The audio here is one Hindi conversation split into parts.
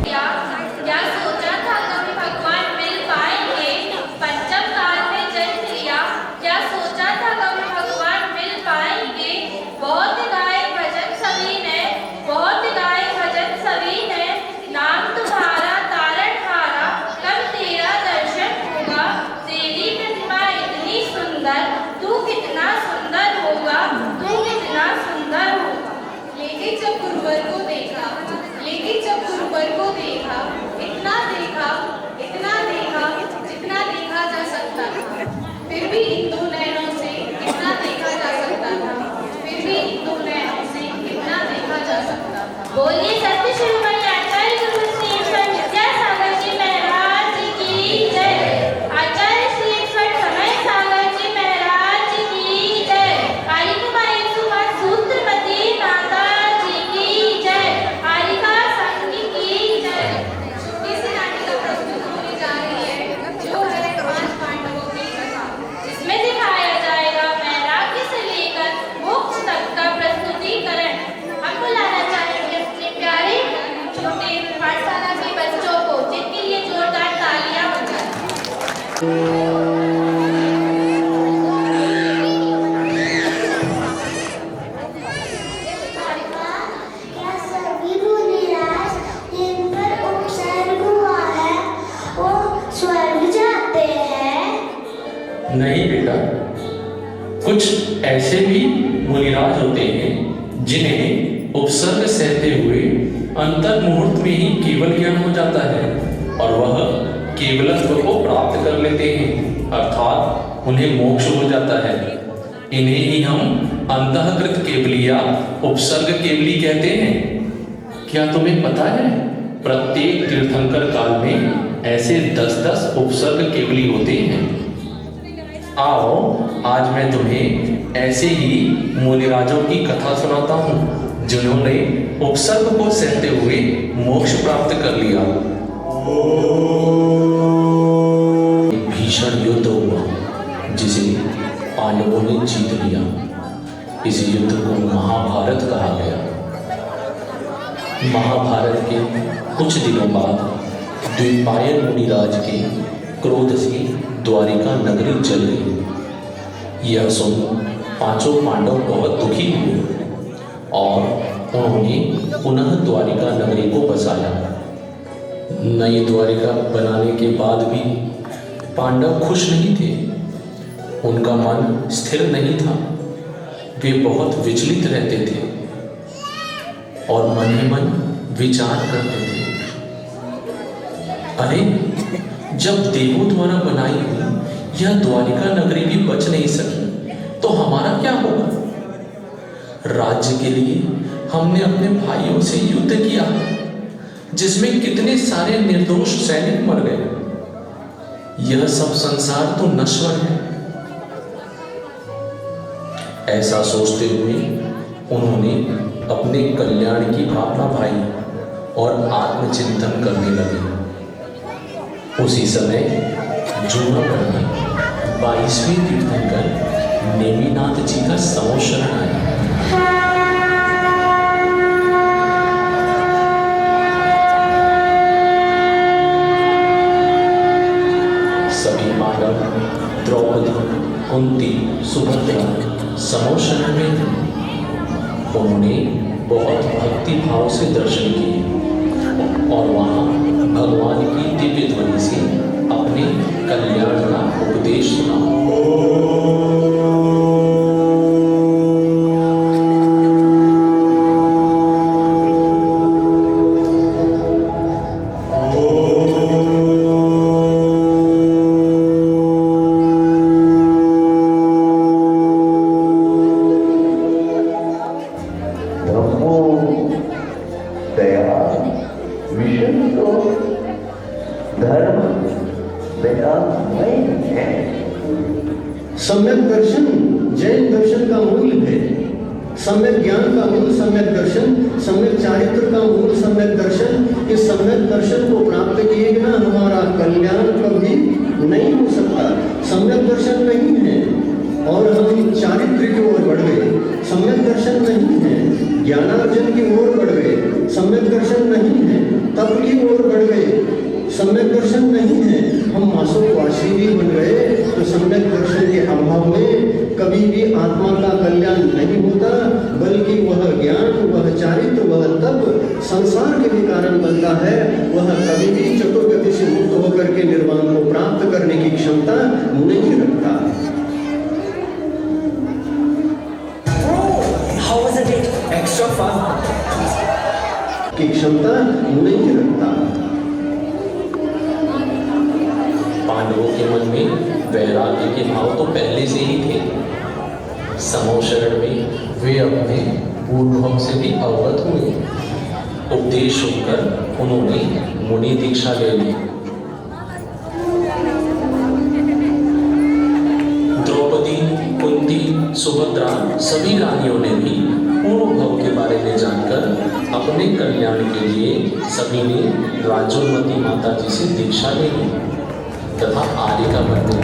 क्या सोचा था कभी भगवान मिल पाएंगे, पंचम काल में जन्म लिया। क्या सोचा था कभी भगवान मिल पाएंगे। बहुत गाए भजन सभी ने, बहुत गाए भजन सभी ने, नाम तुम्हारा तारणहारा, कब तेरा दर्शन होगा। तेरी प्रतिमा इतनी सुंदर, तू कितना सुंदर होगा, तू कितना सुंदर होगा। लेकिन जब गुरुवर को देखा, जितना देखा जा सकता था, फिर भी इन दो नैनों से कितना देखा जा सकता था। बोलिए सत्य शिरोमणि आचार्य गुरु श्री ईश्वर विद्यासागर जी महाराज की जय। आचार्य श्री ईश्वर समय सागर जी महाराज की जय। आर्यकुमारी सुमा सूत्रमती माता जी की जय। आर्यका संघ की जय। छोटी सी नाटिका प्रस्तुत होने जा रही है, जो है 5 पांडवों की कथा, जिसमें दिखाया जाएगा वैराग्य से लेकर मोक्ष तक का प्रस्तुतिकरण। हम बुलाना चाहेंगे अपने प्यारे छोटे पाठशाला के बच्चों को, जिनके लिए जोरदार तालियां बजाएं। क्या सभी मुनिराज जिन पर उपसर्ग हुआ है वो स्वर्ग जाते हैं? नहीं बेटा, कुछ ऐसे भी मुनिराज होते हैं जिन्हें उपसर्ग सहते हुए अंतर मुहूर्त में ही केवल ज्ञान हो जाता है और वह केवलत्व को प्राप्त कर लेते हैं, अर्थात उन्हें मोक्ष हो जाता है। इन्हें ही हम अंतःकृत केवलिया उपसर्ग केवली कहते हैं। क्या तुम्हें पता है, प्रत्येक तीर्थंकर काल में ऐसे 10-10 उपसर्ग केवली होते हैं। आओ आज मैं तुम्हें ऐसे ही मुनिराजों की कथा सुनाता हूँ जिन्होंने उपसर्ग को सहते हुए मोक्ष प्राप्त कर लिया। भीषण युद्ध हुआ जिसे पांडवों ने जीत लिया। इस युद्ध को महाभारत कहा गया। महाभारत के कुछ दिनों बाद द्विपायन मुनिराज के क्रोध से द्वारिका नगरी जल गई। यह सुन पांचों पांडव बहुत दुखी हुए और उन्होंने पुनः द्वारिका नगरी को बसाया। नई द्वारिका बनाने के बाद भी पांडव खुश नहीं थे। उनका मन स्थिर नहीं था। वे बहुत विचलित रहते थे और मन ही मन विचार करते थे, अरे जब देवों द्वारा बनाई हुई यह द्वारिका नगरी भी बच नहीं सकी तो हमारा क्या होगा। राज्य के लिए हमने अपने भाइयों से युद्ध किया जिसमें कितने सारे निर्दोष सैनिक मर गए। यह सब संसार तो नश्वर है। ऐसा सोचते हुए उन्होंने अपने कल्याण की भावना भाई और आत्मचिंतन करने लगे। उसी समय जूनागढ़ में 22वें तीर्थंकर नेमिनाथ जी का समोशरण आया। सभी पांडव, द्रौपदी, कुंती, सुभद्रा समोशरण में थे। उन्होंने बहुत भक्ति भाव से दर्शन किए और वहां भगवान की दिव्य ध्वनि से अपने कल्याण का उपदेश सुना। सम्यक दर्शन जैन दर्शन का मूल है। सम्यक ज्ञान का मूल सम्यक दर्शन, सम्यक चारित्र का मूल सम्यक दर्शन। इस सम्यक दर्शन को प्राप्त किए बिना हमारा कल्याण कभी नहीं हो सकता। सम्यक दर्शन नहीं है और हम चारित्र की ओर बढ़ गए, सम्यक दर्शन नहीं है। ज्ञानार्जन की ओर बढ़ गए, सम्यक दर्शन नहीं है। तप की ओर संसार के भी कारण बनता है, वह कभी भी चतुर्गति से मुक्त होकर के निर्वाण को प्राप्त करने की क्षमता नहीं रखता। How was the date? Extra fun. की क्षमता नहीं रखता। पांडवों के मन में वैराग्य के भाव तो पहले से ही थे। समो शरण में वे अपने पूर्व से भी अवगत हुए। उपदेश सुनकर उन्होंने मुनि दीक्षा ले ली। द्रौपदी, कुंती, सुभद्रा सभी रानियों ने भी पूर्व भव के बारे में जानकर अपने कल्याण के लिए सभी ने राजोमती माता जी से दीक्षा ले ली तथा आर्य का बन गए।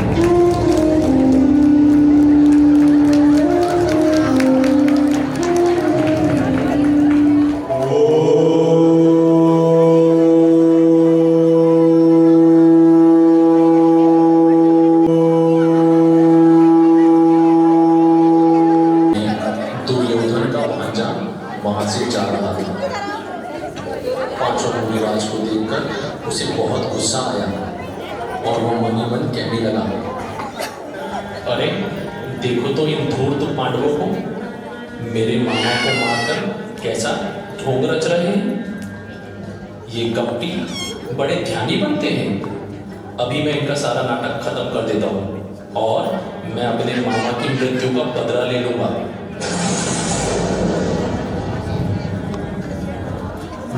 दुर्योधन का भांजा वहां से जा रहा था। पांचों मुनिराज को देखकर उसे बहुत गुस्सा आया और वो मन ही मन कहने लगा, अरे देखो तो इन धूर्त पांडवों को, मेरे मामा को मारकर कैसा ढोंग रच रहे हैं। ये कपटी बड़े ध्यानी बनते हैं। अभी मैं इनका सारा नाटक खत्म कर देता हूँ और मैं अपने मामा की मृत्यु का बदला ले लूंगा।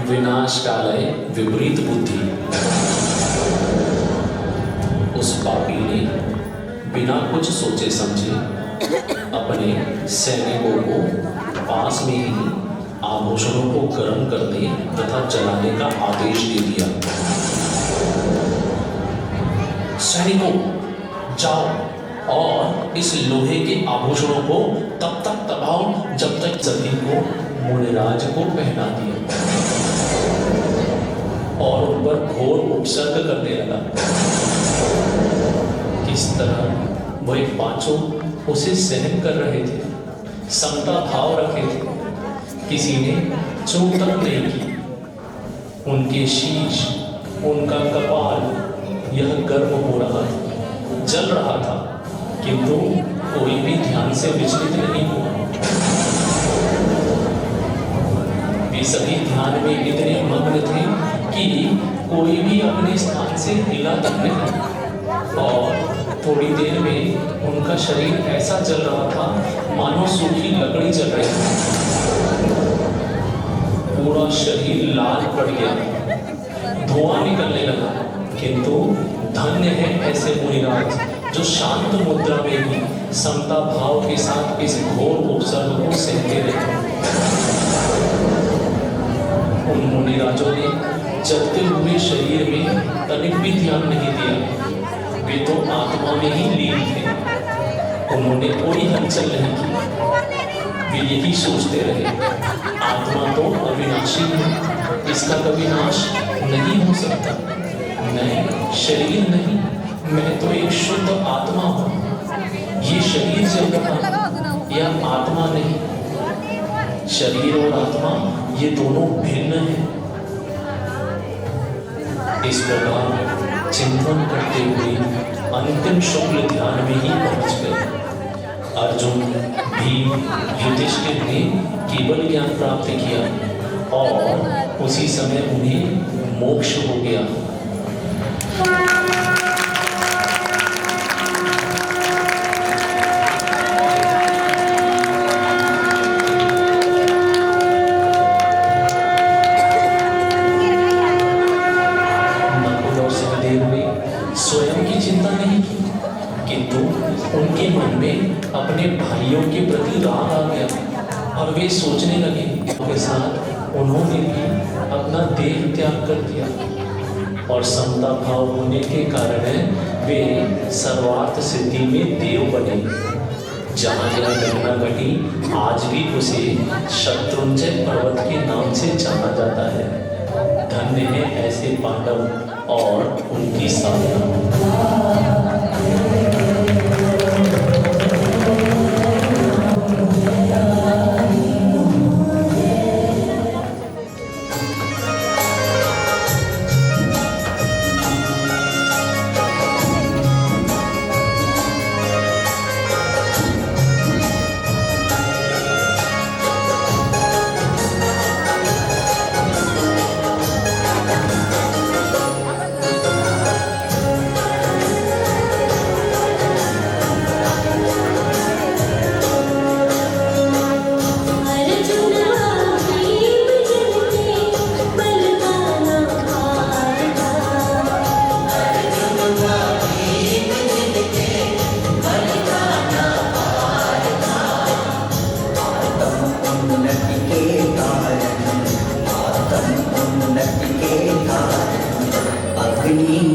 विनाश कालय विपरीत बुद्धि। उस पापी ने बिना कुछ सोचे समझे अपने सैनिकों को पास में ही आभूषणों को गर्म करने तथा जलाने का आदेश दे दिया। सैनिकों, जाओ और इस लोहे के आभूषणों को तब तक दबाओ जब तक सभी को मुनिराज को पहना दिया और उन पर घोर उपसर्ग करने लगा। किस तरह वह पांचों उसे सहन कर रहे थे, समता भाव रखे थे, किसी ने चूक तक नहीं की। उनके शीश, उनका कपाल यह गर्म हो रहा जल रहा था, किंतु कोई भी ध्यान से विचलित नहीं हुआ। वे सभी ध्यान में इतने मग्न थे कि कोई भी अपने स्थान से हिला तक नहीं और थोड़ी देर में उनका शरीर ऐसा जल रहा था मानो सूखी लकड़ी जल रही थी। पूरा शरीर लाल पड़ गया, धुआं निकलने लगा, किंतु धन्य है ऐसे मुनिराज जो शांत मुद्रा में भी समता भाव के साथ इस घोर उपसर्ग को सहते रहे। उन मुनिराजों ने जलते हुए शरीर में तनिक भी ध्यान नहीं दिया। वे तो आत्मा में ही लीन थे। उन्होंने कोई हलचल नहीं की। वे यही सोचते रहे, आत्मा तो अविनाशी है, इसका कभी नाश नहीं हो सकता। मैं शरीर नहीं, मैं तो एक शुद्ध आत्मा हूँ। ये शरीर जल रहा यह आत्मा नहीं। शरीर और आत्मा ये दोनों भिन्न हैं। इस प्रकार चिंतन करते हुए अंतिम शुक्ल ध्यान में ही पहुंच गए। अर्जुन, भीम, युधिष्ठिर ने केवल ज्ञान प्राप्त किया और उसी समय उन्हें मोक्ष हो गया। स्वयं की चिंता नहीं की, किंतु उनके मन में अपने भाइयों के प्रति राग आ गया और वे सोचने लगे के साथ उन्होंने भी अपना देह त्याग कर दिया और समता भाव होने के कारण वे सर्वार्थ सिद्धि में देव बने। जहाँ यह घटना घटी आज भी उसे शत्रुंजय पर्वत के नाम से जाना जाता है। धन्य है ऐसे पांडव और उनकी साधना। जिंदगी